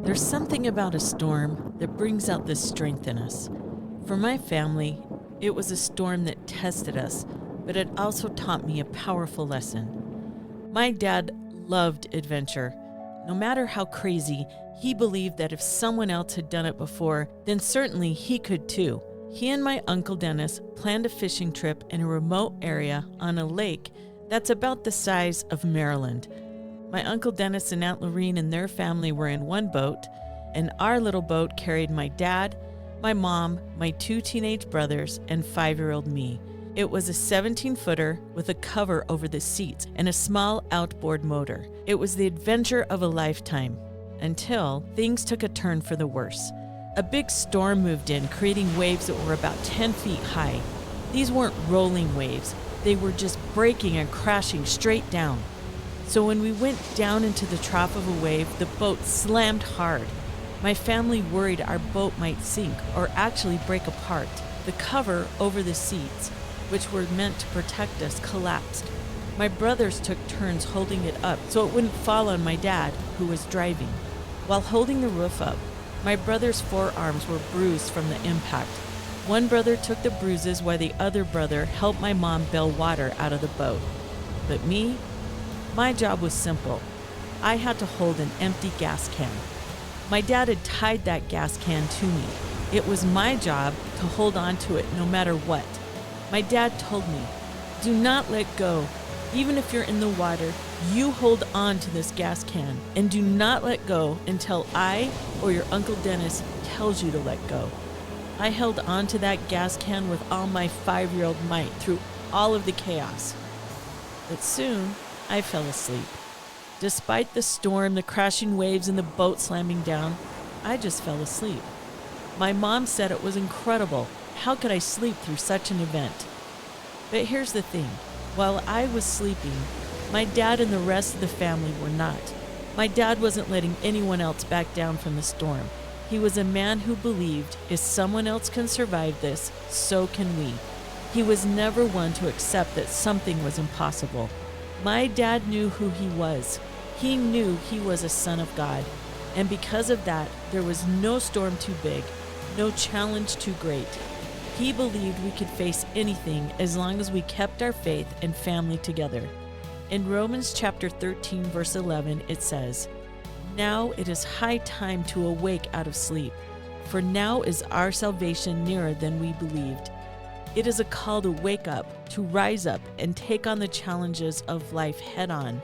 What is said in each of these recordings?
There's something about a storm that brings out this strength in us. For my family, it was a storm that tested us, but it also taught me a powerful lesson. My dad loved adventure. No matter how crazy, he believed that if someone else had done it before, then certainly he could too. He and my Uncle Dennis planned a fishing trip in a remote area on a lake that's about the size of Maryland. My Uncle Dennis and Aunt Lorene and their family were in one boat, and our little boat carried my dad, my mom, my two teenage brothers, and 5-year-old me. It was a 17-footer with a cover over the seats and a small outboard motor. It was the adventure of a lifetime, until things took a turn for the worse. A big storm moved in, creating waves that were about 10 feet high. These weren't rolling waves. They were just breaking and crashing straight down. So when we went down into the trough of a wave, the boat slammed hard. My family worried our boat might sink or actually break apart. The cover over the seats, which were meant to protect us, collapsed. My brothers took turns holding it up so it wouldn't fall on my dad, who was driving. While holding the roof up, my brother's forearms were bruised from the impact. One brother took the bruises while the other brother helped my mom bail water out of the boat. But me? My job was simple. I had to hold an empty gas can. My dad had tied that gas can to me. It was my job to hold on to it no matter what. My dad told me, "Do not let go. Even if you're in the water, you hold on to this gas can and do not let go until I or your Uncle Dennis tells you to let go." I held on to that gas can with all my 5-year-old might through all of the chaos. But soon, I fell asleep. Despite the storm, the crashing waves, and the boat slamming down, I just fell asleep. My mom said it was incredible. How could I sleep through such an event? But here's the thing. While I was sleeping, my dad and the rest of the family were not. My dad wasn't letting anyone else back down from the storm. He was a man who believed if someone else can survive this, so can we. He was never one to accept that something was impossible. My dad knew who he was. He knew he was a son of God. And because of that, there was no storm too big, no challenge too great. He believed we could face anything as long as we kept our faith and family together. In Romans chapter 13, verse 11, it says, "Now it is high time to awake out of sleep, for now is our salvation nearer than we believed." It is a call to wake up, to rise up, and take on the challenges of life head on.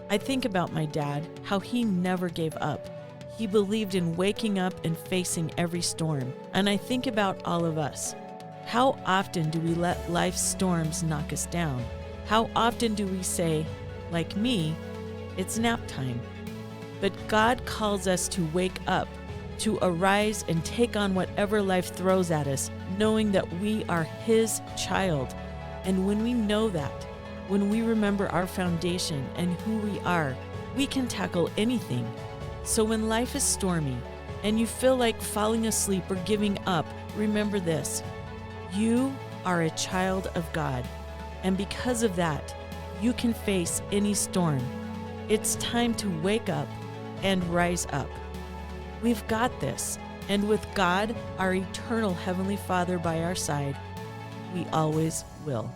I think about my dad, how he never gave up. He believed in waking up and facing every storm. And I think about all of us. How often do we let life's storms knock us down? How often do we say, like me, it's nap time? But God calls us to wake up, to arise and take on whatever life throws at us, knowing that we are His child. And when we know that, when we remember our foundation and who we are, we can tackle anything. So when life is stormy and you feel like falling asleep or giving up, remember this: you are a child of God. And because of that, you can face any storm. It's time to wake up and rise up. We've got this, and with God, our eternal Heavenly Father by our side, we always will.